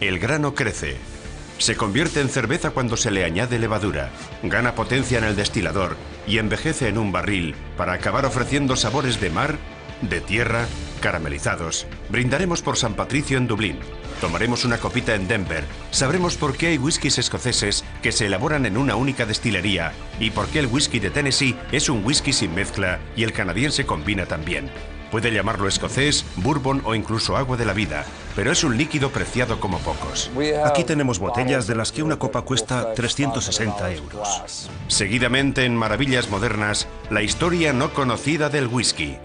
El grano crece. Se convierte en cerveza cuando se le añade levadura, gana potencia en el destilador y envejece en un barril para acabar ofreciendo sabores de mar, de tierra, caramelizados. Brindaremos por San Patricio en Dublín. Tomaremos una copita en Denver. Sabremos por qué hay whiskies escoceses que se elaboran en una única destilería y por qué el whisky de Tennessee es un whisky sin mezcla y el canadiense combina también. Puede llamarlo escocés, bourbon o incluso agua de la vida, pero es un líquido preciado como pocos. Aquí tenemos botellas de las que una copa cuesta 360 euros. Seguidamente en Maravillas Modernas, la historia no conocida del whisky.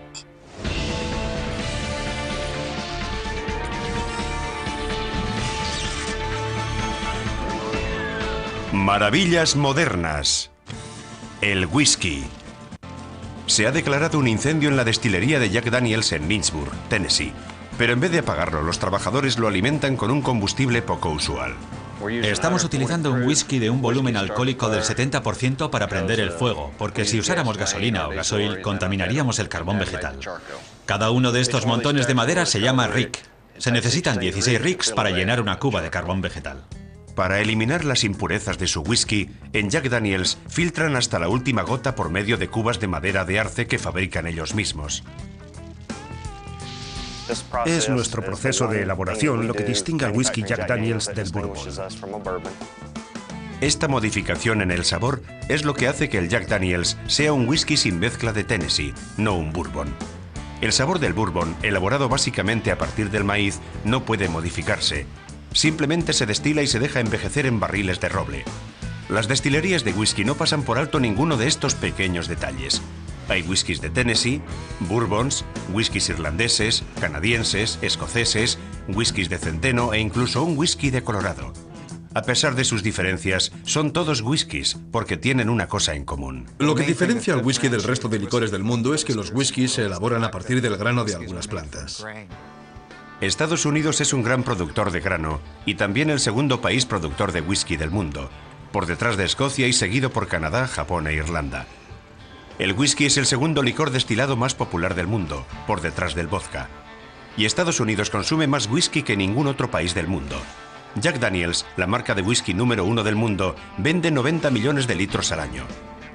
Maravillas Modernas. El whisky. Se ha declarado un incendio en la destilería de Jack Daniels en Lynchburg, Tennessee. Pero en vez de apagarlo, los trabajadores lo alimentan con un combustible poco usual. Estamos utilizando un whisky de un volumen alcohólico del 70% para prender el fuego, porque si usáramos gasolina o gasoil, contaminaríamos el carbón vegetal. Cada uno de estos montones de madera se llama rick. Se necesitan 16 ricks para llenar una cuba de carbón vegetal. Para eliminar las impurezas de su whisky, en Jack Daniels filtran hasta la última gota por medio de cubas de madera de arce que fabrican ellos mismos. Es nuestro proceso de elaboración lo que distingue al whisky Jack Daniels del bourbon. Esta modificación en el sabor es lo que hace que el Jack Daniels sea un whisky sin mezcla de Tennessee, no un bourbon. El sabor del bourbon, elaborado básicamente a partir del maíz, no puede modificarse. Simplemente se destila y se deja envejecer en barriles de roble. Las destilerías de whisky no pasan por alto ninguno de estos pequeños detalles. Hay whiskies de Tennessee, bourbons, whiskies irlandeses, canadienses, escoceses, whiskies de centeno e incluso un whisky de Colorado. A pesar de sus diferencias, son todos whiskies porque tienen una cosa en común. Lo que diferencia al whisky del resto de licores del mundo es que los whiskies se elaboran a partir del grano de algunas plantas. Estados Unidos es un gran productor de grano y también el segundo país productor de whisky del mundo, por detrás de Escocia y seguido por Canadá, Japón e Irlanda. El whisky es el segundo licor destilado más popular del mundo, por detrás del vodka. Y Estados Unidos consume más whisky que ningún otro país del mundo. Jack Daniels, la marca de whisky número 1 del mundo, vende 90 millones de litros al año.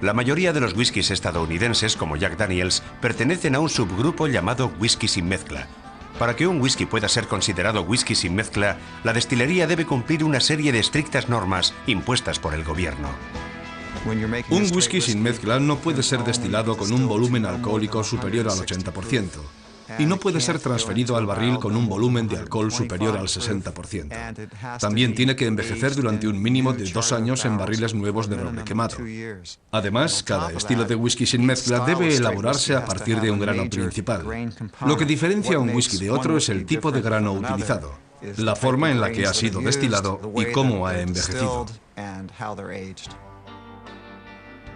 La mayoría de los whiskies estadounidenses, como Jack Daniels, pertenecen a un subgrupo llamado whisky sin mezcla. Para que un whisky pueda ser considerado whisky sin mezcla, la destilería debe cumplir una serie de estrictas normas impuestas por el gobierno. Un whisky sin mezcla no puede ser destilado con un volumen alcohólico superior al 80% y no puede ser transferido al barril con un volumen de alcohol superior al 60%. También tiene que envejecer durante un mínimo de 2 años en barriles nuevos de roble quemado. Además, cada estilo de whisky sin mezcla debe elaborarse a partir de un grano principal. Lo que diferencia un whisky de otro es el tipo de grano utilizado, la forma en la que ha sido destilado y cómo ha envejecido.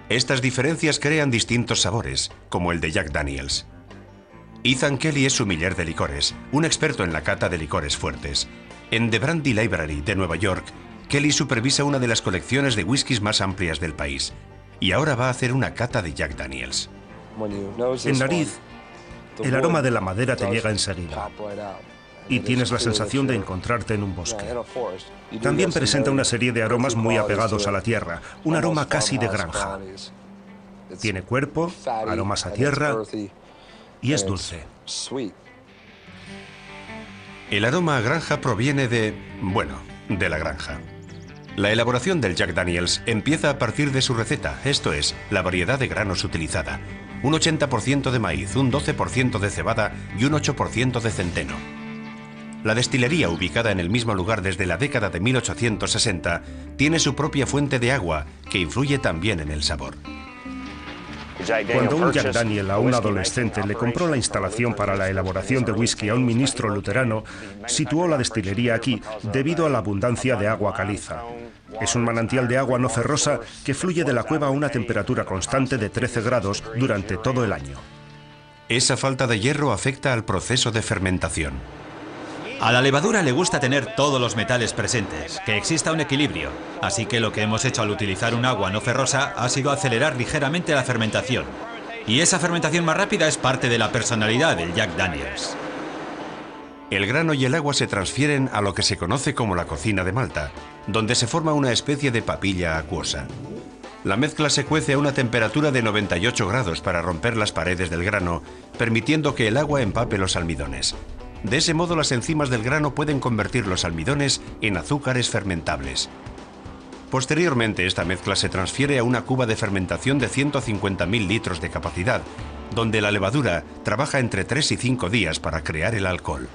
Estas diferencias crean distintos sabores, como el de Jack Daniels. Ethan Kelly es sommelier de licores, un experto en la cata de licores fuertes. En The Brandy Library de Nueva York, Kelly supervisa una de las colecciones de whiskies más amplias del país. Y ahora va a hacer una cata de Jack Daniels. En nariz, el aroma de la madera te llega enseguida y tienes la sensación de encontrarte en un bosque. También presenta una serie de aromas muy apegados a la tierra, un aroma casi de granja. Tiene cuerpo, aromas a tierra y es dulce. El aroma a granja proviene de la granja. La elaboración del Jack Daniels empieza a partir de su receta, esto es, la variedad de granos utilizada. Un 80% de maíz, un 12% de cebada y un 8% de centeno. La destilería, ubicada en el mismo lugar desde la década de 1860, tiene su propia fuente de agua, que influye también en el sabor. Cuando un Jack Daniel a un adolescente le compró la instalación para la elaboración de whisky a un ministro luterano, situó la destilería aquí debido a la abundancia de agua caliza. Es un manantial de agua no ferrosa que fluye de la cueva a una temperatura constante de 13 grados durante todo el año. Esa falta de hierro afecta al proceso de fermentación. A la levadura le gusta tener todos los metales presentes, que exista un equilibrio. Así que lo que hemos hecho al utilizar un agua no ferrosa ha sido acelerar ligeramente la fermentación. Y esa fermentación más rápida es parte de la personalidad del Jack Daniels. El grano y el agua se transfieren a lo que se conoce como la cocina de Malta, donde se forma una especie de papilla acuosa. La mezcla se cuece a una temperatura de 98 grados para romper las paredes del grano, permitiendo que el agua empape los almidones. De ese modo, las enzimas del grano pueden convertir los almidones en azúcares fermentables. Posteriormente, esta mezcla se transfiere a una cuba de fermentación de 150.000 litros de capacidad, donde la levadura trabaja entre 3 y 5 días para crear el alcohol.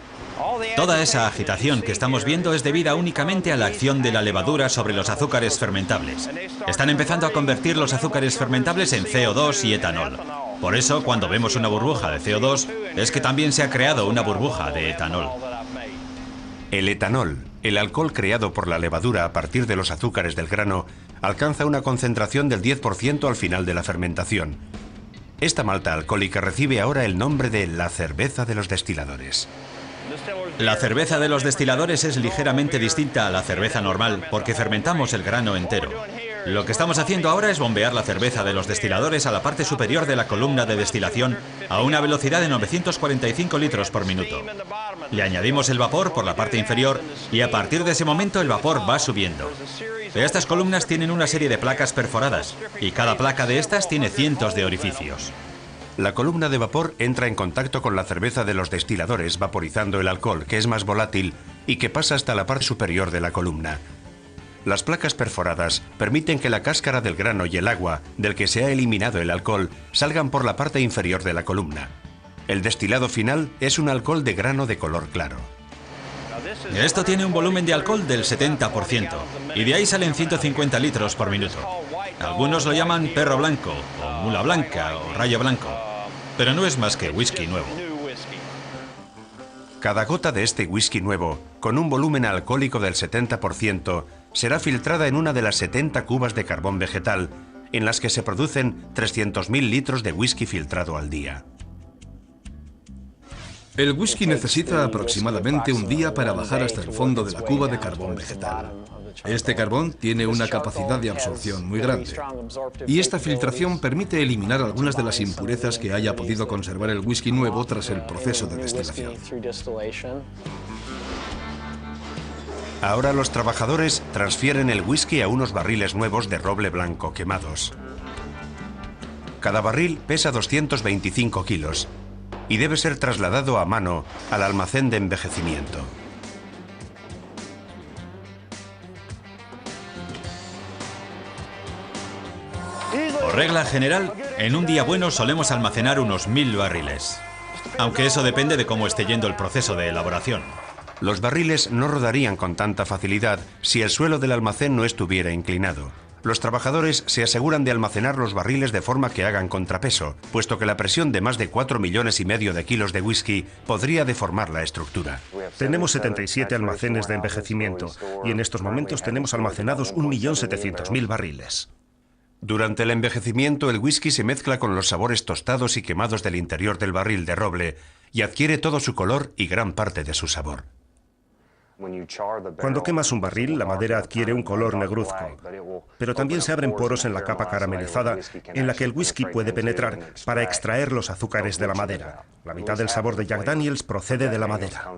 Toda esa agitación que estamos viendo es debida únicamente a la acción de la levadura sobre los azúcares fermentables. Están empezando a convertir los azúcares fermentables en CO2 y etanol. Por eso, cuando vemos una burbuja de CO2, es que también se ha creado una burbuja de etanol. El etanol, el alcohol creado por la levadura a partir de los azúcares del grano, alcanza una concentración del 10% al final de la fermentación. Esta malta alcohólica recibe ahora el nombre de la cerveza de los destiladores. La cerveza de los destiladores es ligeramente distinta a la cerveza normal porque fermentamos el grano entero. Lo que estamos haciendo ahora es bombear la cerveza de los destiladores a la parte superior de la columna de destilación a una velocidad de 945 litros por minuto. Le añadimos el vapor por la parte inferior y a partir de ese momento el vapor va subiendo. Estas columnas tienen una serie de placas perforadas y cada placa de estas tiene cientos de orificios. La columna de vapor entra en contacto con la cerveza de los destiladores, vaporizando el alcohol, que es más volátil y que pasa hasta la parte superior de la columna. Las placas perforadas permiten que la cáscara del grano y el agua, del que se ha eliminado el alcohol, salgan por la parte inferior de la columna. El destilado final es un alcohol de grano de color claro. Esto tiene un volumen de alcohol del 70% y de ahí salen 150 litros por minuto. Algunos lo llaman perro blanco, o mula blanca, o rayo blanco, pero no es más que whisky nuevo. Cada gota de este whisky nuevo, con un volumen alcohólico del 70%, será filtrada en una de las 70 cubas de carbón vegetal, en las que se producen 300.000 litros de whisky filtrado al día. El whisky necesita aproximadamente un día para bajar hasta el fondo de la cuba de carbón vegetal. Este carbón tiene una capacidad de absorción muy grande y esta filtración permite eliminar algunas de las impurezas que haya podido conservar el whisky nuevo tras el proceso de destilación. Ahora los trabajadores transfieren el whisky a unos barriles nuevos de roble blanco quemados. Cada barril pesa 225 kilos y debe ser trasladado a mano al almacén de envejecimiento. Por regla general, en un día bueno solemos almacenar unos 1000 barriles, aunque eso depende de cómo esté yendo el proceso de elaboración. Los barriles no rodarían con tanta facilidad si el suelo del almacén no estuviera inclinado. Los trabajadores se aseguran de almacenar los barriles de forma que hagan contrapeso, puesto que la presión de más de 4,5 millones de kilos de whisky podría deformar la estructura. Tenemos 77 almacenes de envejecimiento y en estos momentos tenemos almacenados 1.700.000 barriles. Durante el envejecimiento, el whisky se mezcla con los sabores tostados y quemados del interior del barril de roble y adquiere todo su color y gran parte de su sabor. Cuando quemas un barril, la madera adquiere un color negruzco, pero también se abren poros en la capa caramelizada en la que el whisky puede penetrar para extraer los azúcares de la madera. La mitad del sabor de Jack Daniel's procede de la madera.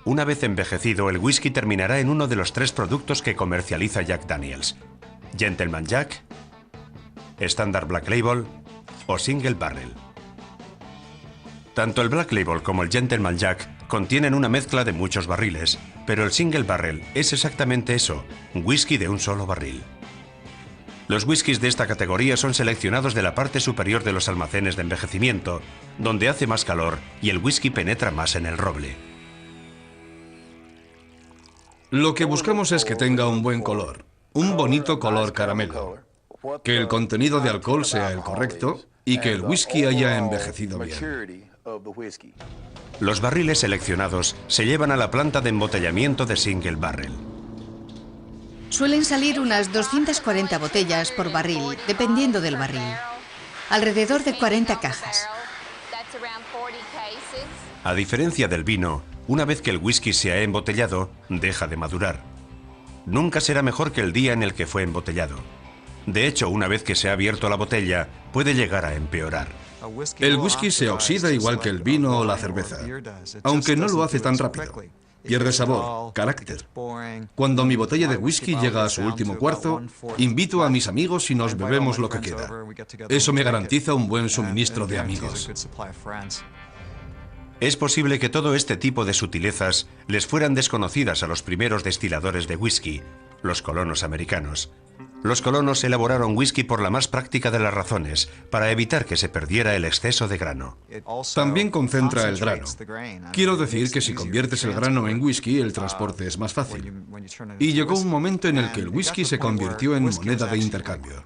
Una vez envejecido, el whisky terminará en uno de los 3 productos que comercializa Jack Daniel's: Gentleman Jack, Standard Black Label o Single Barrel. Tanto el Black Label como el Gentleman Jack contienen una mezcla de muchos barriles, pero el Single Barrel es exactamente eso, whisky de un solo barril. Los whiskies de esta categoría son seleccionados de la parte superior de los almacenes de envejecimiento, donde hace más calor y el whisky penetra más en el roble. Lo que buscamos es que tenga un buen color, un bonito color caramelo, que el contenido de alcohol sea el correcto y que el whisky haya envejecido bien. Los barriles seleccionados se llevan a la planta de embotellamiento de Single Barrel. Suelen salir unas 240 botellas por barril, dependiendo del barril. Alrededor de 40 cajas. A diferencia del vino, una vez que el whisky se ha embotellado, deja de madurar. Nunca será mejor que el día en el que fue embotellado. De hecho, una vez que se ha abierto la botella, puede llegar a empeorar. El whisky se oxida igual que el vino o la cerveza, aunque no lo hace tan rápido. Pierde sabor, carácter. Cuando mi botella de whisky llega a su último cuarto, invito a mis amigos y nos bebemos lo que queda. Eso me garantiza un buen suministro de amigos. Es posible que todo este tipo de sutilezas les fueran desconocidas a los primeros destiladores de whisky, los colonos americanos. Los colonos elaboraron whisky por la más práctica de las razones, para evitar que se perdiera el exceso de grano. También concentra el grano. Quiero decir que si conviertes el grano en whisky, el transporte es más fácil. Y llegó un momento en el que el whisky se convirtió en moneda de intercambio.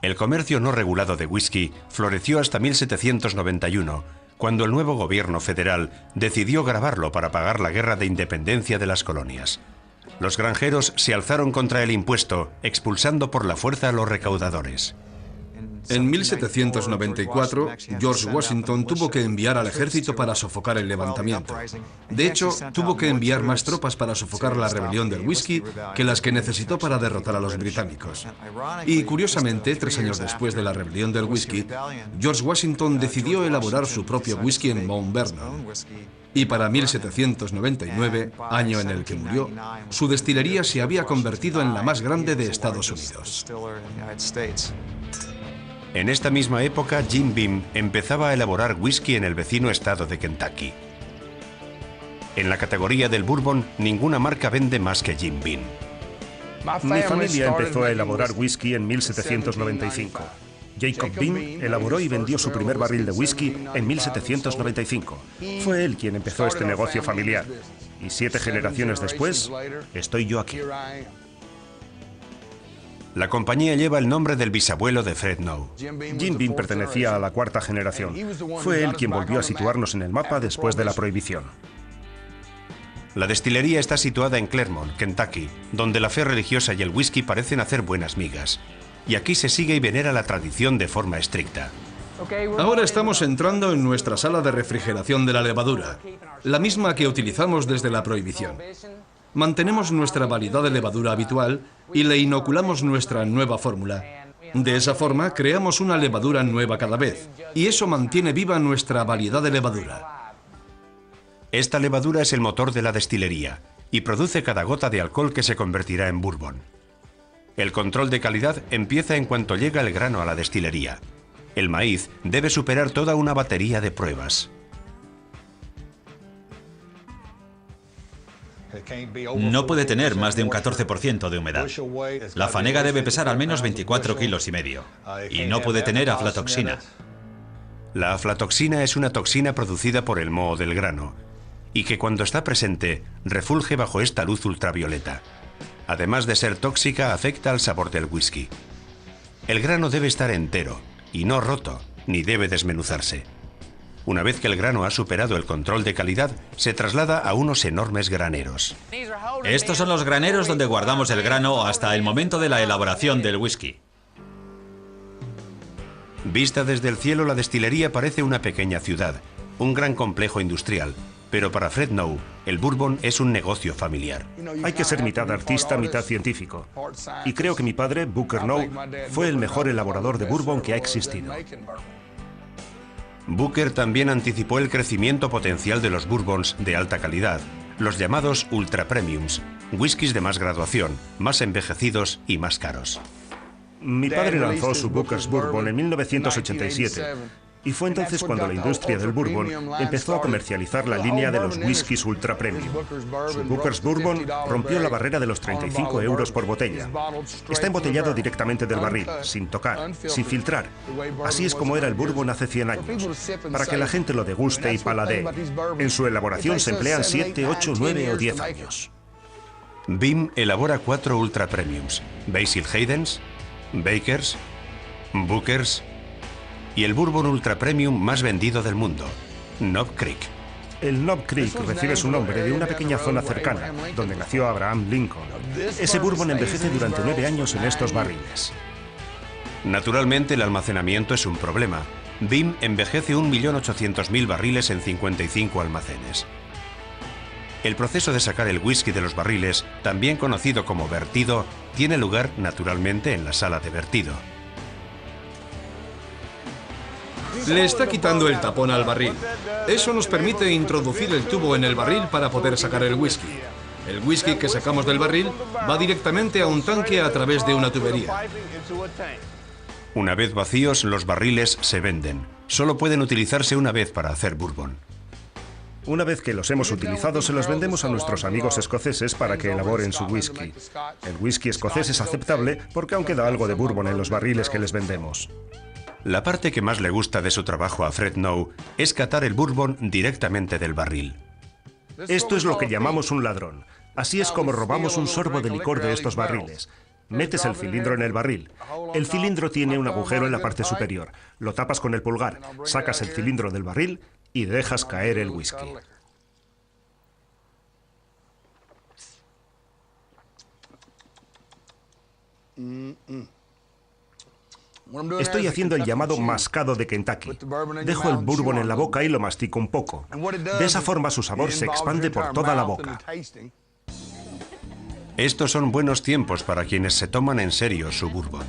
El comercio no regulado de whisky floreció hasta 1791, cuando el nuevo gobierno federal decidió gravarlo para pagar la guerra de independencia de las colonias. Los granjeros se alzaron contra el impuesto, expulsando por la fuerza a los recaudadores. En 1794, George Washington tuvo que enviar al ejército para sofocar el levantamiento. De hecho, tuvo que enviar más tropas para sofocar la rebelión del whisky que las que necesitó para derrotar a los británicos. Y curiosamente, 3 años después de la rebelión del whisky, George Washington decidió elaborar su propio whisky en Mount Vernon. Y para 1799, año en el que murió, su destilería se había convertido en la más grande de Estados Unidos. En esta misma época, Jim Beam empezaba a elaborar whisky en el vecino estado de Kentucky. En la categoría del bourbon, ninguna marca vende más que Jim Beam. Mi familia empezó a elaborar whisky en 1795. Jacob Beam elaboró y vendió su primer barril de whisky en 1795. Fue él quien empezó este negocio familiar. Y 7 generaciones después, estoy yo aquí. La compañía lleva el nombre del bisabuelo de Fred Noe. Jim Beam pertenecía a la 4ª generación. Fue él quien volvió a situarnos en el mapa después de la prohibición. La destilería está situada en Claremont, Kentucky, donde la fe religiosa y el whisky parecen hacer buenas migas. Y aquí se sigue y venera la tradición de forma estricta. Ahora estamos entrando en nuestra sala de refrigeración de la levadura, la misma que utilizamos desde la prohibición. Mantenemos nuestra variedad de levadura habitual y le inoculamos nuestra nueva fórmula. De esa forma, creamos una levadura nueva cada vez, y eso mantiene viva nuestra variedad de levadura. Esta levadura es el motor de la destilería y produce cada gota de alcohol que se convertirá en bourbon. El control de calidad empieza en cuanto llega el grano a la destilería. El maíz debe superar toda una batería de pruebas. No puede tener más de un 14% de humedad. La fanega debe pesar al menos 24,5 kilos. Y no puede tener aflatoxina. La aflatoxina es una toxina producida por el moho del grano y que cuando está presente refulge bajo esta luz ultravioleta. Además de ser tóxica, afecta al sabor del whisky. El grano debe estar entero y no roto, ni debe desmenuzarse. Una vez que el grano ha superado el control de calidad, se traslada a unos enormes graneros. Estos son los graneros donde guardamos el grano hasta el momento de la elaboración del whisky. Vista desde el cielo, la destilería parece una pequeña ciudad, un gran complejo industrial. Pero para Fred Noe, el bourbon es un negocio familiar. Hay que ser mitad artista, mitad científico. Y creo que mi padre, Booker Noe, fue el mejor elaborador de bourbon que ha existido. Booker también anticipó el crecimiento potencial de los bourbons de alta calidad, los llamados ultra premiums, whiskies de más graduación, más envejecidos y más caros. Mi padre lanzó su Booker's Bourbon en 1987. Y fue entonces cuando la industria del bourbon empezó a comercializar la línea de los whiskies ultra premium. Su Booker's Bourbon rompió la barrera de los 35 euros por botella. Está embotellado directamente del barril, sin tocar, sin filtrar. Así es como era el bourbon hace 100 años, para que la gente lo deguste y paladee. En su elaboración se emplean 7, 8, 9 o 10 años. Beam elabora 4 ultra premiums: Basil Hayden's, Baker's, Booker's y el bourbon ultra premium más vendido del mundo, Knob Creek. El Knob Creek recibe su nombre de una pequeña zona cercana, donde nació Abraham Lincoln. Ese bourbon envejece durante 9 años en estos barriles. Naturalmente, el almacenamiento es un problema. Beam envejece 1.800.000 barriles en 55 almacenes. El proceso de sacar el whisky de los barriles, también conocido como vertido, tiene lugar naturalmente en la sala de vertido. Le está quitando el tapón al barril. Eso nos permite introducir el tubo en el barril para poder sacar el whisky. El whisky que sacamos del barril va directamente a un tanque a través de una tubería. Una vez vacíos, los barriles se venden. Solo pueden utilizarse una vez para hacer bourbon. Una vez que los hemos utilizado, se los vendemos a nuestros amigos escoceses para que elaboren su whisky. El whisky escocés es aceptable porque aún queda algo de bourbon en los barriles que les vendemos. La parte que más le gusta de su trabajo a Fred Noe es catar el bourbon directamente del barril. Esto es lo que llamamos un ladrón. Así es como robamos un sorbo de licor de estos barriles. Metes el cilindro en el barril. El cilindro tiene un agujero en la parte superior. Lo tapas con el pulgar, sacas el cilindro del barril y dejas caer el whisky. Estoy haciendo el llamado mascado de Kentucky. Dejo el bourbon en la boca y lo mastico un poco. De esa forma su sabor se expande por toda la boca. Estos son buenos tiempos para quienes se toman en serio su bourbon.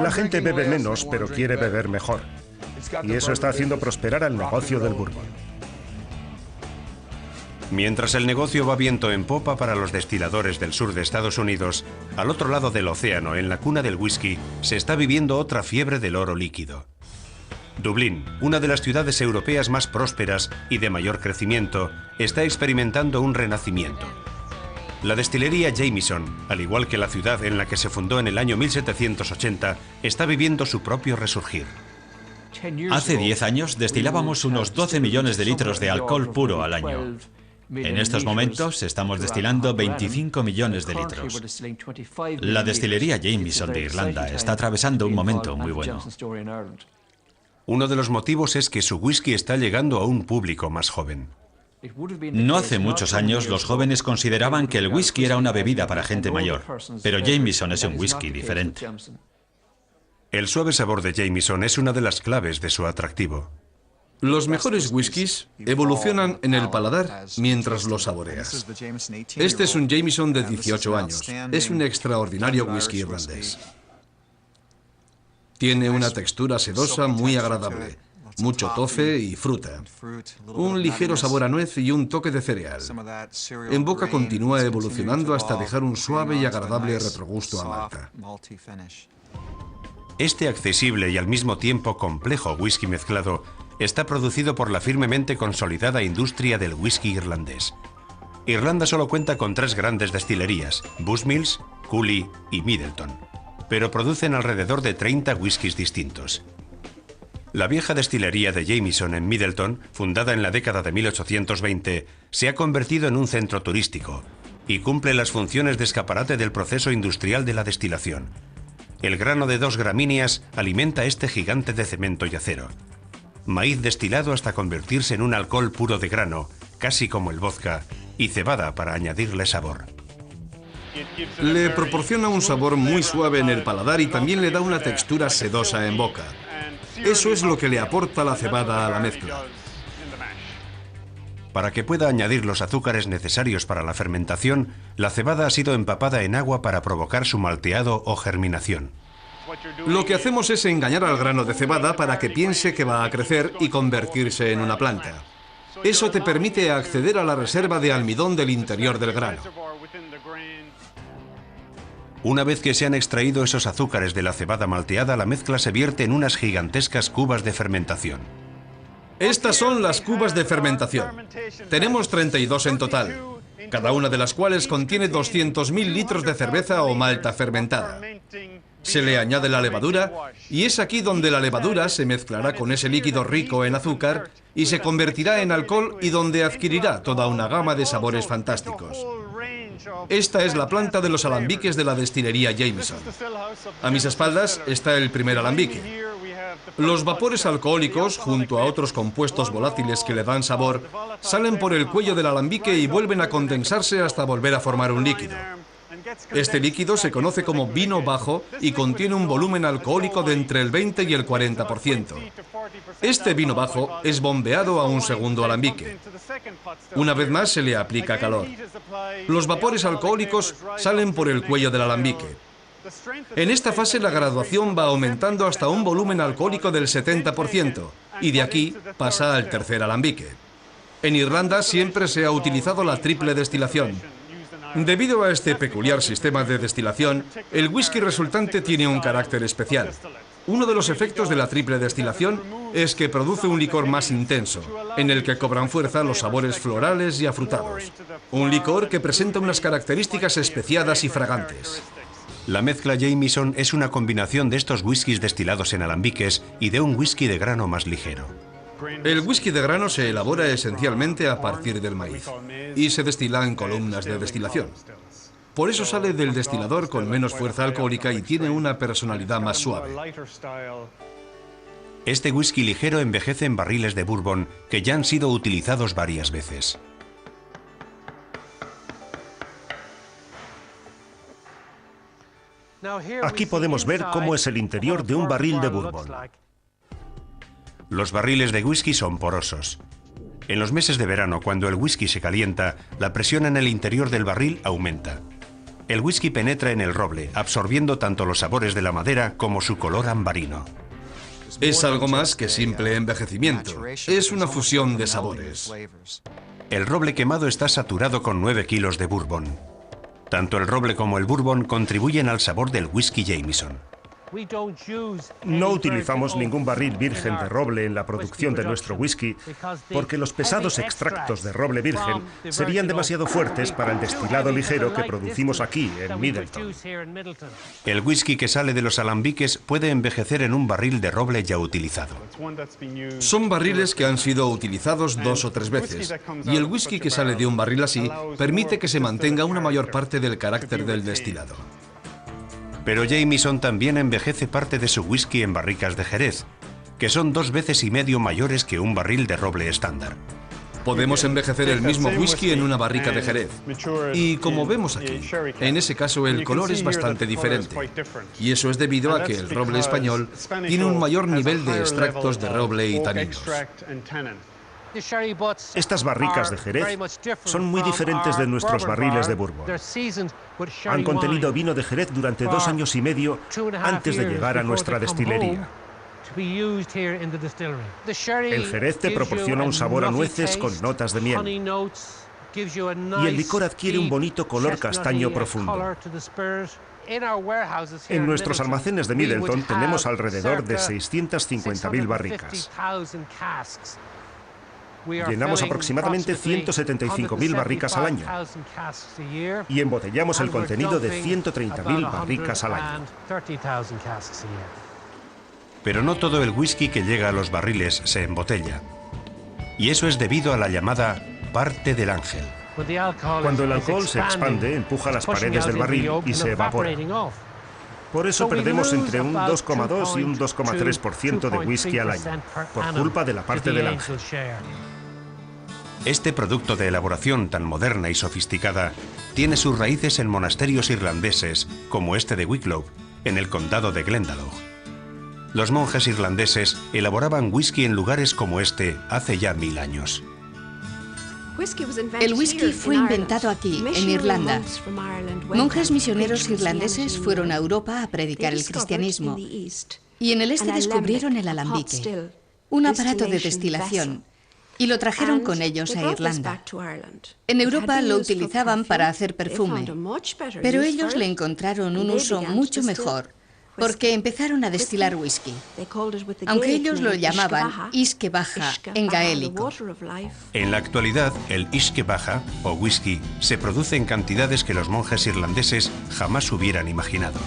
La gente bebe menos, pero quiere beber mejor. Y eso está haciendo prosperar al negocio del bourbon. Mientras el negocio va viento en popa para los destiladores del sur de Estados Unidos, al otro lado del océano, en la cuna del whisky, se está viviendo otra fiebre del oro líquido. Dublín, una de las ciudades europeas más prósperas y de mayor crecimiento, está experimentando un renacimiento. La destilería Jameson, al igual que la ciudad en la que se fundó en el año 1780, está viviendo su propio resurgir. Hace 10 años destilábamos unos 12 millones de litros de alcohol puro al año. En estos momentos estamos destilando 25 millones de litros. La destilería Jameson de Irlanda está atravesando un momento muy bueno. Uno de los motivos es que su whisky está llegando a un público más joven. No hace muchos años los jóvenes consideraban que el whisky era una bebida para gente mayor, pero Jameson es un whisky diferente. El suave sabor de Jameson es una de las claves de su atractivo. Los mejores whiskies evolucionan en el paladar mientras los saboreas. Este es un Jameson de 18 años. Es un extraordinario whisky irlandés. Tiene una textura sedosa muy agradable. Mucho tofe y fruta. Un ligero sabor a nuez y un toque de cereal. En boca continúa evolucionando hasta dejar un suave y agradable retrogusto a malta. Este accesible y al mismo tiempo complejo whisky mezclado está producido por la firmemente consolidada industria del whisky irlandés. Irlanda solo cuenta con 3 grandes destilerías, Bushmills, Cooley y Midleton, pero producen alrededor de 30 whiskies distintos. La vieja destilería de Jameson en Midleton, fundada en la década de 1820, se ha convertido en un centro turístico y cumple las funciones de escaparate del proceso industrial de la destilación. El grano de 2 gramíneas alimenta este gigante de cemento y acero. Maíz destilado hasta convertirse en un alcohol puro de grano, casi como el vodka, y cebada para añadirle sabor. Le proporciona un sabor muy suave en el paladar y también le da una textura sedosa en boca. Eso es lo que le aporta la cebada a la mezcla. Para que pueda añadir los azúcares necesarios para la fermentación, la cebada ha sido empapada en agua para provocar su malteado o germinación. Lo que hacemos es engañar al grano de cebada para que piense que va a crecer y convertirse en una planta. Eso te permite acceder a la reserva de almidón del interior del grano. Una vez que se han extraído esos azúcares de la cebada malteada, la mezcla se vierte en unas gigantescas cubas de fermentación. Estas son las cubas de fermentación. Tenemos 32 en total, cada una de las cuales contiene 200.000 litros de cerveza o malta fermentada. Se le añade la levadura y es aquí donde la levadura se mezclará con ese líquido rico en azúcar y se convertirá en alcohol y donde adquirirá toda una gama de sabores fantásticos. Esta es la planta de los alambiques de la destilería Jameson. A mis espaldas está el primer alambique. Los vapores alcohólicos, junto a otros compuestos volátiles que le dan sabor, salen por el cuello del alambique y vuelven a condensarse hasta volver a formar un líquido. Este líquido se conoce como vino bajo y contiene un volumen alcohólico de entre el 20 y el 40%. Este vino bajo es bombeado a un segundo alambique. Una vez más se le aplica calor. Los vapores alcohólicos salen por el cuello del alambique. En esta fase la graduación va aumentando hasta un volumen alcohólico del 70% y de aquí pasa al tercer alambique. En Irlanda siempre se ha utilizado la triple destilación. Debido a este peculiar sistema de destilación, el whisky resultante tiene un carácter especial. Uno de los efectos de la triple destilación es que produce un licor más intenso, en el que cobran fuerza los sabores florales y afrutados. Un licor que presenta unas características especiadas y fragantes. La mezcla Jameson es una combinación de estos whiskies destilados en alambiques y de un whisky de grano más ligero. El whisky de grano se elabora esencialmente a partir del maíz y se destila en columnas de destilación. Por eso sale del destilador con menos fuerza alcohólica y tiene una personalidad más suave. Este whisky ligero envejece en barriles de bourbon que ya han sido utilizados varias veces. Aquí podemos ver cómo es el interior de un barril de bourbon. Los barriles de whisky son porosos. En los meses de verano, cuando el whisky se calienta, la presión en el interior del barril aumenta. El whisky penetra en el roble, absorbiendo tanto los sabores de la madera como su color ambarino. Es algo más que simple envejecimiento. Es una fusión de sabores. El roble quemado está saturado con 9 kilos de bourbon. Tanto el roble como el bourbon contribuyen al sabor del whisky Jameson. No utilizamos ningún barril virgen de roble en la producción de nuestro whisky porque los pesados extractos de roble virgen serían demasiado fuertes para el destilado ligero que producimos aquí, en Middleton. El whisky que sale de los alambiques puede envejecer en un barril de roble ya utilizado. Son barriles que han sido utilizados 2 o 3 veces, y el whisky que sale de un barril así permite que se mantenga una mayor parte del carácter del destilado. Pero Jameson también envejece parte de su whisky en barricas de Jerez, que son 2 veces y medio mayores que un barril de roble estándar. Podemos envejecer el mismo whisky en una barrica de Jerez. Y como vemos aquí, en ese caso el color es bastante diferente. Y eso es debido a que el roble español tiene un mayor nivel de extractos de roble y taninos. Estas barricas de Jerez son muy diferentes de nuestros barriles de bourbon. Han contenido vino de Jerez durante 2 años y medio antes de llegar a nuestra destilería. El Jerez te proporciona un sabor a nueces con notas de miel. Y el licor adquiere un bonito color castaño profundo. En nuestros almacenes de Middleton tenemos alrededor de 650.000 barricas. Llenamos aproximadamente 175.000 barricas al año y embotellamos el contenido de 130.000 barricas al año. Pero no todo el whisky que llega a los barriles se embotella. Y eso es debido a la llamada parte del ángel. Cuando el alcohol se expande, empuja las paredes del barril y se evapora. Por eso perdemos entre un 2,2 y un 2,3% de whisky al año, por culpa de la parte del ángel. Este producto de elaboración tan moderna y sofisticada tiene sus raíces en monasterios irlandeses, como este de Wicklow, en el condado de Glendalough. Los monjes irlandeses elaboraban whisky en lugares como este hace ya 1000 años. El whisky fue inventado aquí, en Irlanda. Monjes misioneros irlandeses fueron a Europa a predicar el cristianismo y en el este descubrieron el alambique, un aparato de destilación, y lo trajeron con ellos a Irlanda. En Europa lo utilizaban para hacer perfume, pero ellos le encontraron un uso mucho mejor, porque empezaron a destilar whisky, aunque ellos lo llamaban Uisce Bacha en gaélico. En la actualidad, el Uisce Bacha, o whisky, se produce en cantidades que los monjes irlandeses jamás hubieran imaginado.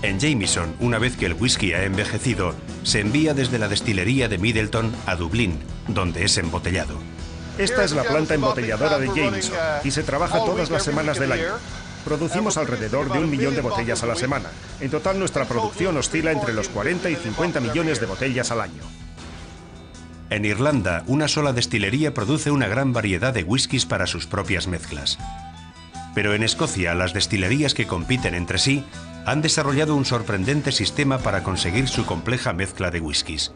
En Jameson, una vez que el whisky ha envejecido, se envía desde la destilería de Middleton a Dublín, donde es embotellado. Esta es la planta embotelladora de Jameson y se trabaja todas las semanas del año. Producimos alrededor de 1 millón de botellas a la semana. En total, nuestra producción oscila entre los 40 y 50 millones de botellas al año. En Irlanda, una sola destilería produce una gran variedad de whiskies para sus propias mezclas. Pero en Escocia, las destilerías que compiten entre sí han desarrollado un sorprendente sistema para conseguir su compleja mezcla de whiskies.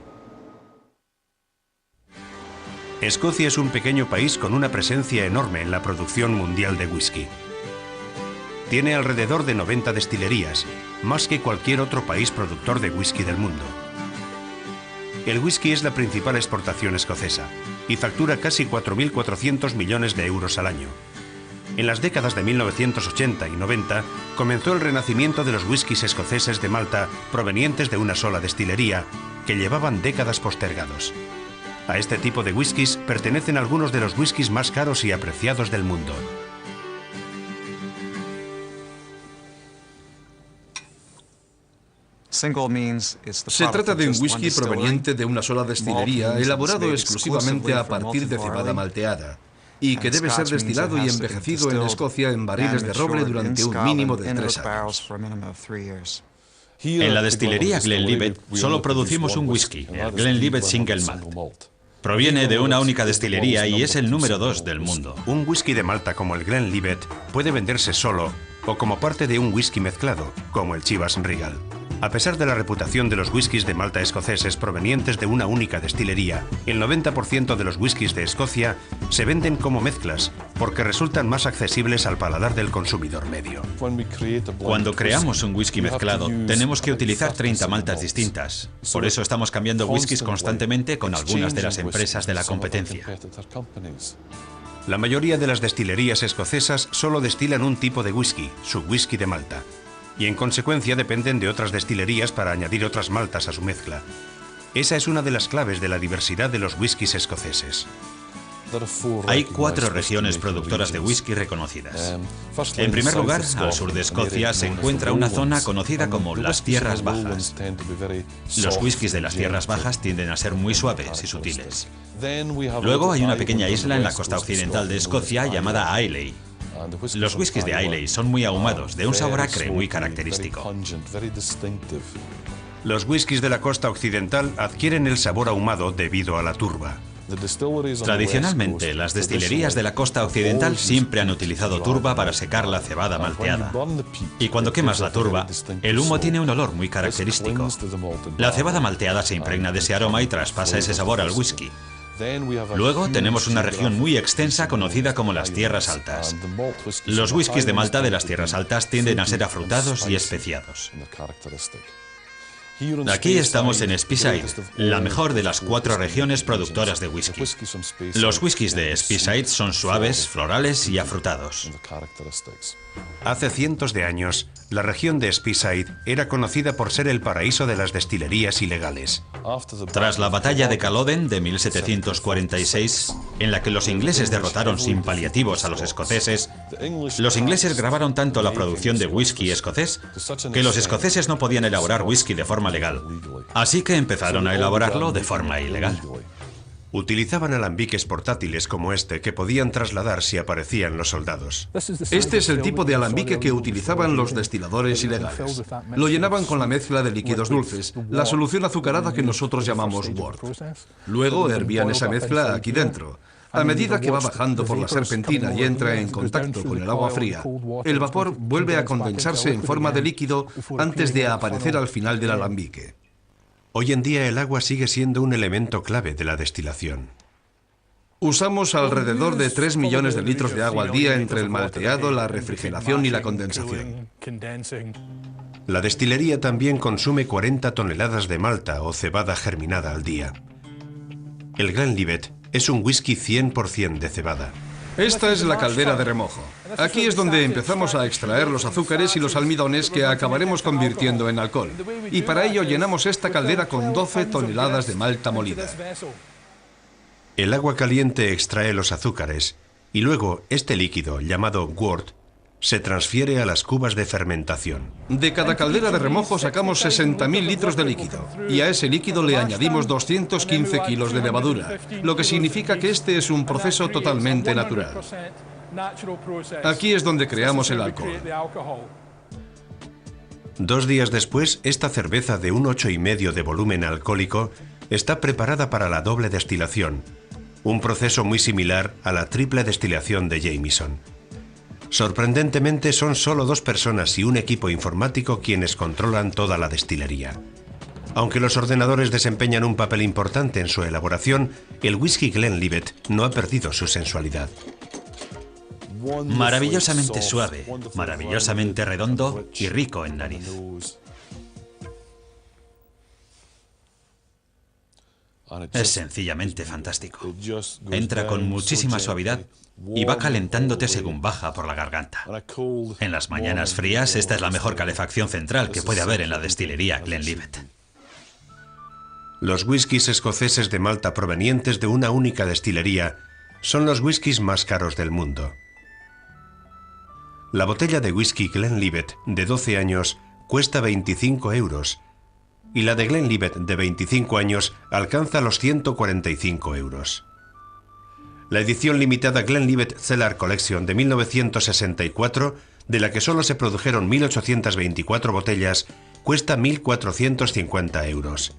Escocia es un pequeño país con una presencia enorme en la producción mundial de whisky. Tiene alrededor de 90 destilerías, más que cualquier otro país productor de whisky del mundo. El whisky es la principal exportación escocesa y factura casi 4.400 millones de euros al año. En las décadas de 1980 y 90 comenzó el renacimiento de los whiskies escoceses de Malta provenientes de una sola destilería, que llevaban décadas postergados. A este tipo de whiskies pertenecen algunos de los whiskies más caros y apreciados del mundo. Se trata de un whisky proveniente de una sola destilería, elaborado exclusivamente a partir de cebada malteada, y que debe ser destilado y envejecido en Escocia en barriles de roble durante un mínimo de 3 años. En la destilería Glenlivet solo producimos un whisky, el Glenlivet Single Malt. Proviene de una única destilería y es el número 2 del mundo. Un whisky de Malta como el Glenlivet puede venderse solo o como parte de un whisky mezclado, como el Chivas Regal. A pesar de la reputación de los whiskies de Malta escoceses provenientes de una única destilería, el 90% de los whiskies de Escocia se venden como mezclas porque resultan más accesibles al paladar del consumidor medio. Cuando creamos un whisky mezclado, tenemos que utilizar 30 maltas distintas. Por eso estamos cambiando whiskies constantemente con algunas de las empresas de la competencia. La mayoría de las destilerías escocesas solo destilan un tipo de whisky, su whisky de Malta, y en consecuencia dependen de otras destilerías para añadir otras maltas a su mezcla. Esa es una de las claves de la diversidad de los whiskies escoceses. Hay 4 regiones productoras de whisky reconocidas. En primer lugar, al sur de Escocia se encuentra una zona conocida como las Tierras Bajas. Los whiskies de las Tierras Bajas tienden a ser muy suaves y sutiles. Luego hay una pequeña isla en la costa occidental de Escocia llamada Islay. Los whiskies de Islay son muy ahumados, de un sabor acre muy característico. Los whiskies de la costa occidental adquieren el sabor ahumado debido a la turba. Tradicionalmente, las destilerías de la costa occidental siempre han utilizado turba para secar la cebada malteada. Y cuando quemas la turba, el humo tiene un olor muy característico. La cebada malteada se impregna de ese aroma y traspasa ese sabor al whisky. Luego tenemos una región muy extensa conocida como las Tierras Altas. Los whiskies de Malta de las Tierras Altas tienden a ser afrutados y especiados. Aquí estamos en Speyside, la mejor de las 4 regiones productoras de whisky. Los whiskies de Speyside son suaves, florales y afrutados. Hace cientos de años, la región de Speyside era conocida por ser el paraíso de las destilerías ilegales. Tras la batalla de Culloden de 1746, en la que los ingleses derrotaron sin paliativos a los escoceses, los ingleses grabaron tanto la producción de whisky escocés que los escoceses no podían elaborar whisky de forma legal. Así que empezaron a elaborarlo de forma ilegal. Utilizaban alambiques portátiles como este que podían trasladar si aparecían los soldados. Este es el tipo de alambique que utilizaban los destiladores ilegales. Lo llenaban con la mezcla de líquidos dulces, la solución azucarada que nosotros llamamos wort. Luego hervían esa mezcla aquí dentro. A medida que va bajando por la serpentina y entra en contacto con el agua fría, el vapor vuelve a condensarse en forma de líquido antes de aparecer al final del alambique. Hoy en día el agua sigue siendo un elemento clave de la destilación. Usamos alrededor de 3 millones de litros de agua al día entre el malteado, la refrigeración y la condensación. La destilería también consume 40 toneladas de malta o cebada germinada al día. El Glenlivet es un whisky 100% de cebada. Esta es la caldera de remojo. Aquí es donde empezamos a extraer los azúcares y los almidones que acabaremos convirtiendo en alcohol. Y para ello llenamos esta caldera con 12 toneladas de malta molida. El agua caliente extrae los azúcares y luego este líquido, llamado wort, se transfiere a las cubas de fermentación. De cada caldera de remojo sacamos 60.000 litros de líquido y a ese líquido le añadimos 215 kilos de levadura, lo que significa que este es un proceso totalmente natural. Aquí es donde creamos el alcohol. 2 días después, esta cerveza de un 8,5 de volumen alcohólico está preparada para la doble destilación, un proceso muy similar a la triple destilación de Jameson. Sorprendentemente, son solo 2 personas y un equipo informático quienes controlan toda la destilería. Aunque los ordenadores desempeñan un papel importante en su elaboración, el whisky Glenlivet no ha perdido su sensualidad. Maravillosamente suave, maravillosamente redondo y rico en nariz. Es sencillamente fantástico. Entra con muchísima suavidad y va calentándote según baja por la garganta. En las mañanas frías, esta es la mejor calefacción central que puede haber en la destilería Glenlivet. Los whiskies escoceses de malta provenientes de una única destilería son los whiskies más caros del mundo. La botella de whisky Glenlivet de 12 años cuesta 25 euros y la de Glenlivet de 25 años alcanza los 145 euros. La edición limitada Glenlivet Cellar Collection de 1964, de la que solo se produjeron 1.824 botellas, cuesta 1.450 euros.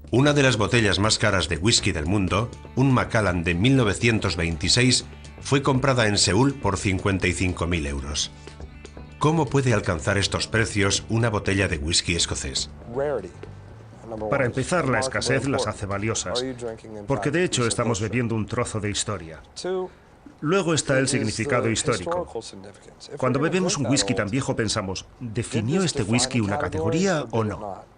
Una de las botellas más caras de whisky del mundo, un Macallan de 1926, fue comprada en Seúl por 55.000 euros. ¿Cómo puede alcanzar estos precios una botella de whisky escocés? Para empezar, la escasez las hace valiosas, porque de hecho estamos bebiendo un trozo de historia. Luego está el significado histórico. Cuando bebemos un whisky tan viejo pensamos, ¿definió este whisky una categoría o no?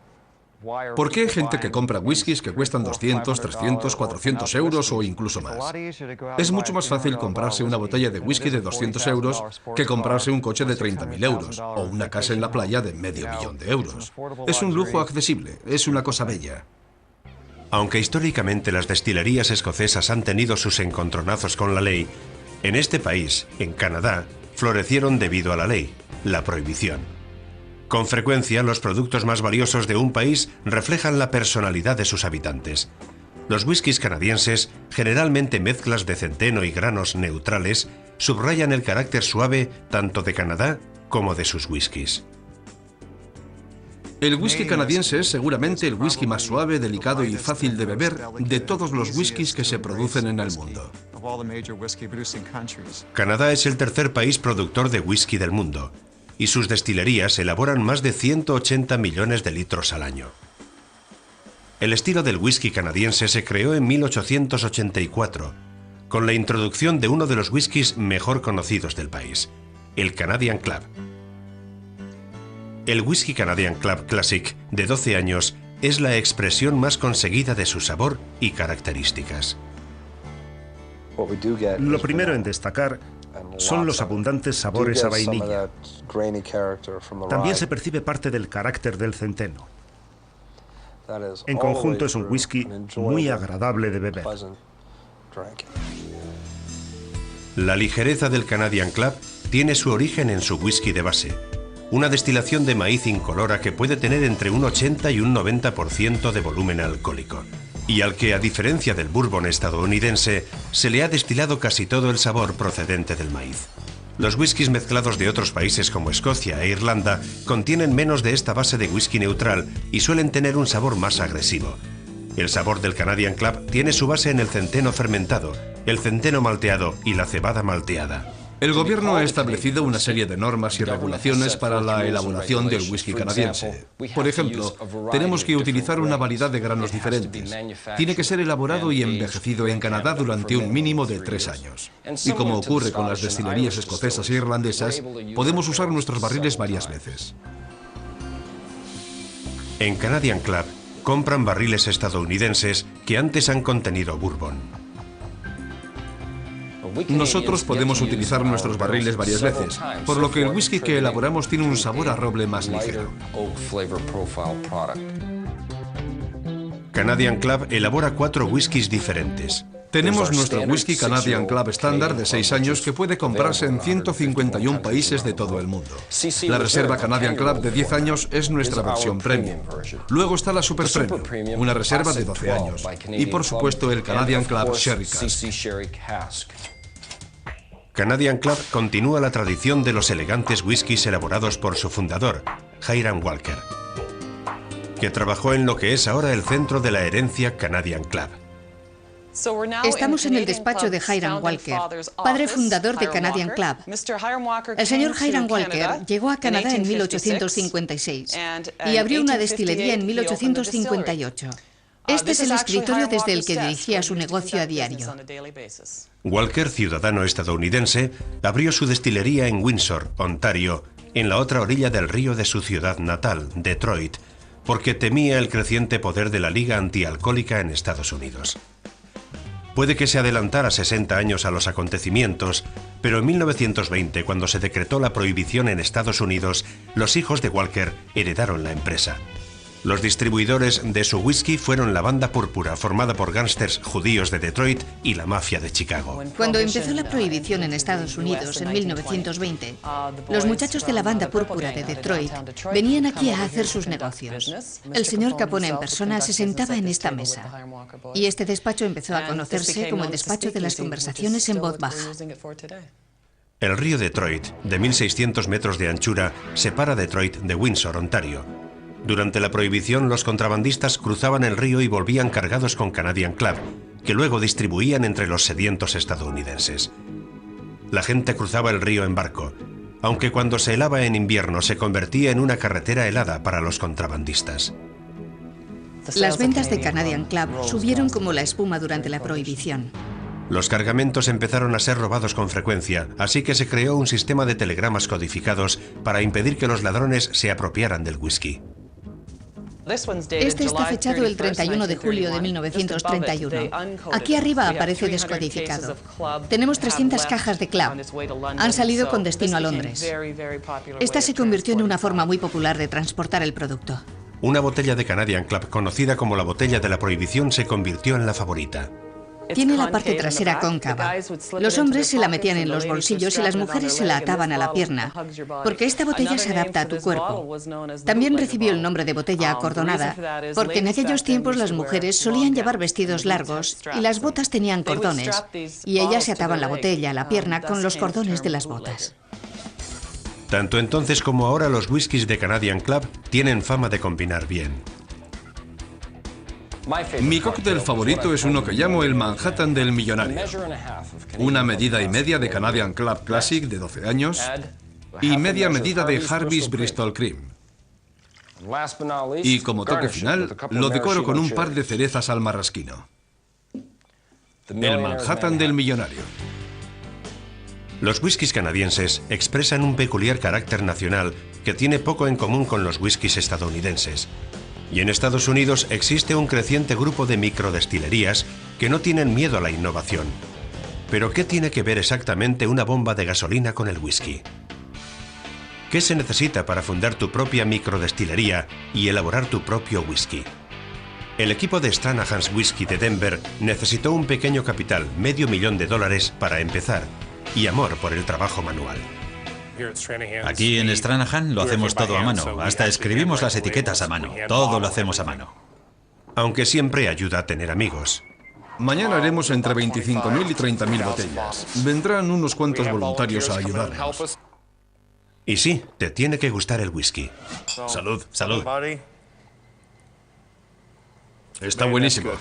¿Por qué hay gente que compra whiskies que cuestan 200, 300, 400 euros o incluso más? Es mucho más fácil comprarse una botella de whisky de 200 euros que comprarse un coche de 30.000 euros o una casa en la playa de $500.000 de euros. Es un lujo accesible, es una cosa bella. Aunque históricamente las destilerías escocesas han tenido sus encontronazos con la ley, en este país, en Canadá, florecieron debido a la ley, la prohibición. Con frecuencia, los productos más valiosos de un país reflejan la personalidad de sus habitantes. Los whiskies canadienses, generalmente mezclas de centeno y granos neutrales, subrayan el carácter suave tanto de Canadá como de sus whiskies. El whisky canadiense es seguramente el whisky más suave, delicado y fácil de beber de todos los whiskies que se producen en el mundo. Canadá es el tercer país productor de whisky del mundo, y sus destilerías elaboran más de 180 millones de litros al año. El estilo del whisky canadiense se creó en 1884, con la introducción de uno de los whiskies mejor conocidos del país, el Canadian Club. El whisky Canadian Club Classic, de 12 años, es la expresión más conseguida de su sabor y características. Lo primero en destacar son los abundantes sabores a vainilla. También se percibe parte del carácter del centeno. En conjunto es un whisky muy agradable de beber. La ligereza del Canadian Club tiene su origen en su whisky de base, una destilación de maíz incolora que puede tener entre un 80 y un 90% de volumen alcohólico, y al que, a diferencia del bourbon estadounidense, se le ha destilado casi todo el sabor procedente del maíz. Los whiskies mezclados de otros países como Escocia e Irlanda contienen menos de esta base de whisky neutral y suelen tener un sabor más agresivo. El sabor del Canadian Club tiene su base en el centeno fermentado, el centeno malteado y la cebada malteada. El gobierno ha establecido una serie de normas y regulaciones para la elaboración del whisky canadiense. Por ejemplo, tenemos que utilizar una variedad de granos diferentes. Tiene que ser elaborado y envejecido en Canadá durante un mínimo de 3 años. Y como ocurre con las destilerías escocesas e irlandesas, podemos usar nuestros barriles varias veces. En Canadian Club compran barriles estadounidenses que antes han contenido bourbon. Nosotros podemos utilizar nuestros barriles varias veces, por lo que el whisky que elaboramos tiene un sabor a roble más ligero. Canadian Club elabora 4 whiskies diferentes. Tenemos nuestro whisky Canadian Club estándar de 6 años que puede comprarse en 151 países de todo el mundo. La reserva Canadian Club de 10 años es nuestra versión premium. Luego está la Super Premium, una reserva de 12 años. Y por supuesto el Canadian Club Sherry Cask. Canadian Club continúa la tradición de los elegantes whiskies elaborados por su fundador, Hiram Walker, que trabajó en lo que es ahora el centro de la herencia Canadian Club. Estamos en el despacho de Hiram Walker, padre fundador de Canadian Club. El señor Hiram Walker llegó a Canadá en 1856 y abrió una destilería en 1858. Este es el escritorio desde el que dirigía su negocio a diario. Walker, ciudadano estadounidense, abrió su destilería en Windsor, Ontario, en la otra orilla del río de su ciudad natal, Detroit, porque temía el creciente poder de la Liga Antialcohólica en Estados Unidos. Puede que se adelantara 60 años a los acontecimientos, pero en 1920, cuando se decretó la prohibición en Estados Unidos, los hijos de Walker heredaron la empresa. Los distribuidores de su whisky fueron la Banda Púrpura, formada por gángsters judíos de Detroit, y la mafia de Chicago. Cuando empezó la prohibición en Estados Unidos en 1920, los muchachos de la Banda Púrpura de Detroit venían aquí a hacer sus negocios. El señor Capone en persona se sentaba en esta mesa, y este despacho empezó a conocerse como el despacho de las conversaciones en voz baja. El río Detroit, de 1.600 metros de anchura, separa Detroit de Windsor, Ontario. Durante la prohibición, los contrabandistas cruzaban el río y volvían cargados con Canadian Club, que luego distribuían entre los sedientos estadounidenses. La gente cruzaba el río en barco, aunque cuando se helaba en invierno se convertía en una carretera helada para los contrabandistas. Las ventas de Canadian Club subieron como la espuma durante la prohibición. Los cargamentos empezaron a ser robados con frecuencia, así que se creó un sistema de telegramas codificados para impedir que los ladrones se apropiaran del whisky. Este está fechado el 31 de julio de 1931. Aquí arriba aparece descodificado. Tenemos 300 cajas de Club. Han salido con destino a Londres. Esta se convirtió en una forma muy popular de transportar el producto. Una botella de Canadian Club, conocida como la botella de la prohibición, se convirtió en la favorita. Tiene la parte trasera cóncava. Los hombres se la metían en los bolsillos y las mujeres se la ataban a la pierna, porque esta botella se adapta a tu cuerpo. También recibió el nombre de botella acordonada, porque en aquellos tiempos las mujeres solían llevar vestidos largos y las botas tenían cordones, y ellas se ataban la botella a la pierna con los cordones de las botas. Tanto entonces como ahora los whiskies de Canadian Club tienen fama de combinar bien. Mi cóctel favorito es uno que llamo el Manhattan del Millonario. Una medida y media de Canadian Club Classic de 12 años y media medida de Harvey's Bristol Cream. Y como toque final, lo decoro con un par de cerezas al marrasquino. El Manhattan del Millonario. Los whiskies canadienses expresan un peculiar carácter nacional que tiene poco en común con los whiskies estadounidenses. Y en Estados Unidos existe un creciente grupo de microdestilerías que no tienen miedo a la innovación. Pero ¿qué tiene que ver exactamente una bomba de gasolina con el whisky? ¿Qué se necesita para fundar tu propia microdestilería y elaborar tu propio whisky? El equipo de Stranahan's Whisky de Denver necesitó un pequeño capital, $500,000, para empezar, y amor por el trabajo manual. Aquí en Stranahan lo hacemos todo a mano, hasta escribimos las etiquetas a mano, todo lo hacemos a mano. Aunque siempre ayuda a tener amigos. Mañana haremos entre 25.000 y 30.000 botellas. Vendrán unos cuantos voluntarios a ayudarnos. Y sí, te tiene que gustar el whisky. Salud, salud. Está buenísimo.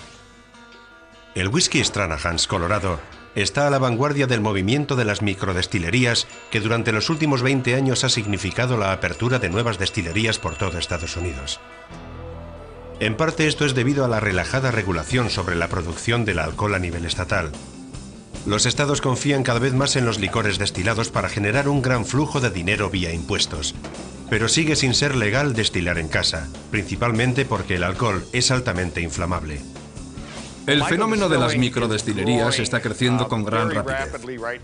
El whisky Stranahan's Colorado está a la vanguardia del movimiento de las microdestilerías que durante los últimos 20 años ha significado la apertura de nuevas destilerías por todo Estados Unidos. En parte esto es debido a la relajada regulación sobre la producción del alcohol a nivel estatal. Los estados confían cada vez más en los licores destilados para generar un gran flujo de dinero vía impuestos. Pero sigue sin ser legal destilar en casa, principalmente porque el alcohol es altamente inflamable. El fenómeno de las microdestilerías está creciendo con gran rapidez.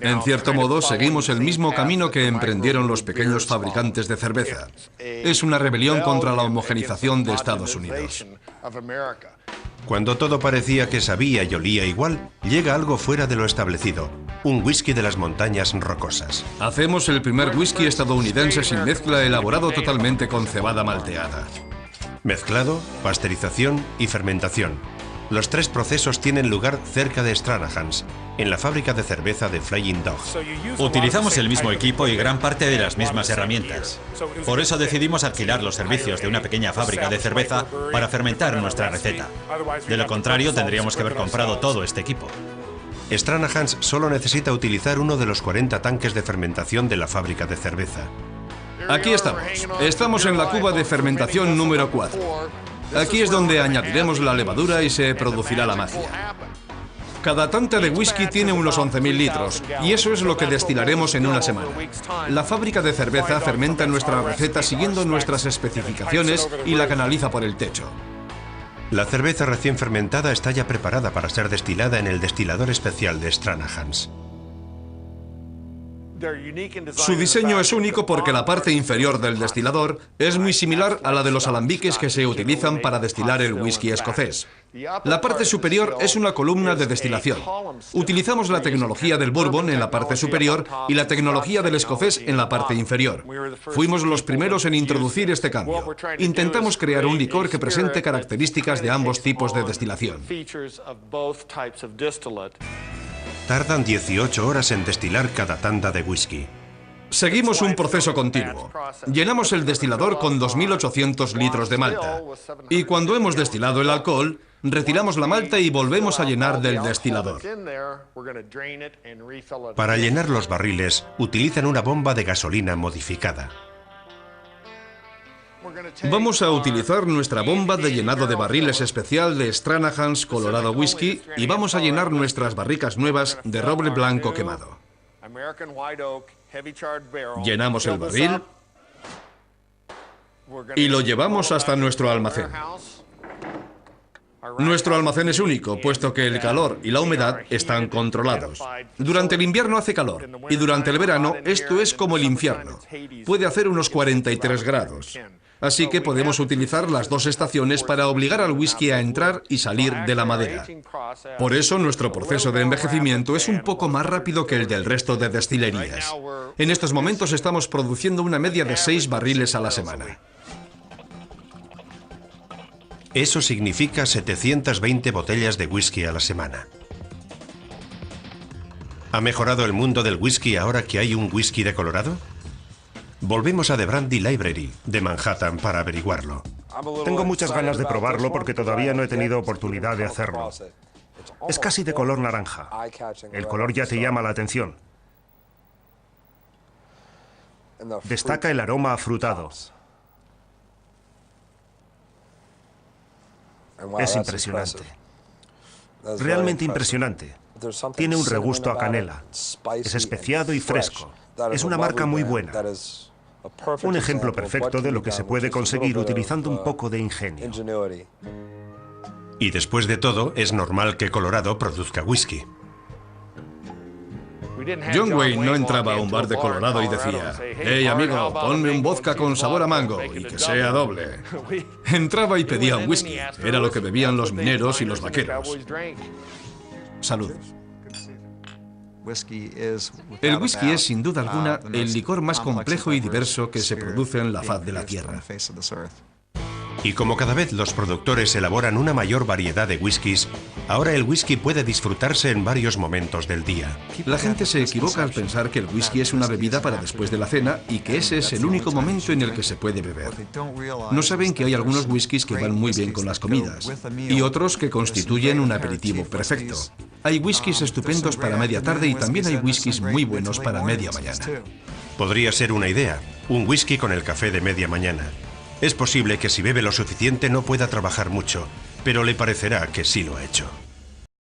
En cierto modo, seguimos el mismo camino que emprendieron los pequeños fabricantes de cerveza. Es una rebelión contra la homogenización de Estados Unidos. Cuando todo parecía que sabía y olía igual, llega algo fuera de lo establecido, un whisky de las montañas rocosas. Hacemos el primer whisky estadounidense sin mezcla elaborado totalmente con cebada malteada. Mezclado, pasteurización y fermentación. Los tres procesos tienen lugar cerca de Stranahan's, en la fábrica de cerveza de Flying Dog. Utilizamos el mismo equipo y gran parte de las mismas herramientas. Por eso decidimos alquilar los servicios de una pequeña fábrica de cerveza para fermentar nuestra receta. De lo contrario, tendríamos que haber comprado todo este equipo. Stranahan's solo necesita utilizar uno de los 40 tanques de fermentación de la fábrica de cerveza. Aquí estamos. Estamos en la cuba de fermentación número 4. Aquí es donde añadiremos la levadura y se producirá la magia. Cada tanta de whisky tiene unos 11.000 litros, y eso es lo que destilaremos en una semana. La fábrica de cerveza fermenta nuestra receta siguiendo nuestras especificaciones y la canaliza por el techo. La cerveza recién fermentada está ya preparada para ser destilada en el destilador especial de Stranahans. Su diseño es único porque la parte inferior del destilador es muy similar a la de los alambiques que se utilizan para destilar el whisky escocés. La parte superior es una columna de destilación. Utilizamos la tecnología del bourbon en la parte superior y la tecnología del escocés en la parte inferior. Fuimos los primeros en introducir este cambio. Intentamos crear un licor que presente características de ambos tipos de destilación. Tardan 18 horas en destilar cada tanda de whisky. Seguimos un proceso continuo. Llenamos el destilador con 2.800 litros de malta. Y cuando hemos destilado el alcohol, retiramos la malta y volvemos a llenar del destilador. Para llenar los barriles, utilizan una bomba de gasolina modificada. Vamos a utilizar nuestra bomba de llenado de barriles especial de Stranahans Colorado Whisky y vamos a llenar nuestras barricas nuevas de roble blanco quemado. Llenamos el barril y lo llevamos hasta nuestro almacén. Nuestro almacén es único, puesto que el calor y la humedad están controlados. Durante el invierno hace calor y durante el verano esto es como el infierno. Puede hacer unos 43 grados. Así que podemos utilizar las dos estaciones para obligar al whisky a entrar y salir de la madera. Por eso nuestro proceso de envejecimiento es un poco más rápido que el del resto de destilerías. En estos momentos estamos produciendo una media de 6 barriles a la semana. Eso significa 720 botellas de whisky a la semana. ¿Ha mejorado el mundo del whisky ahora que hay un whisky de Colorado? Volvemos a The Brandy Library de Manhattan para averiguarlo. Tengo muchas ganas de probarlo porque todavía no he tenido oportunidad de hacerlo. Es casi de color naranja. El color ya te llama la atención. Destaca el aroma afrutado. Es impresionante. Realmente impresionante. Tiene un regusto a canela. Es especiado y fresco. Es una marca muy buena. Un ejemplo perfecto de lo que se puede conseguir utilizando un poco de ingenio. Y después de todo, es normal que Colorado produzca whisky. John Wayne no entraba a un bar de Colorado y decía: «Hey amigo, ponme un vodka con sabor a mango y que sea doble». Entraba y pedía un whisky. Era lo que bebían los mineros y los vaqueros. Salud. El whisky es, sin duda alguna, el licor más complejo y diverso que se produce en la faz de la Tierra. Y como cada vez los productores elaboran una mayor variedad de whiskies, ahora el whisky puede disfrutarse en varios momentos del día. La gente se equivoca al pensar que el whisky es una bebida para después de la cena y que ese es el único momento en el que se puede beber. No saben que hay algunos whiskies que van muy bien con las comidas y otros que constituyen un aperitivo perfecto. Hay whiskies estupendos para media tarde y también hay whiskies muy buenos para media mañana. Podría ser una idea, un whisky con el café de media mañana. Es posible que si bebe lo suficiente no pueda trabajar mucho, pero le parecerá que sí lo ha hecho.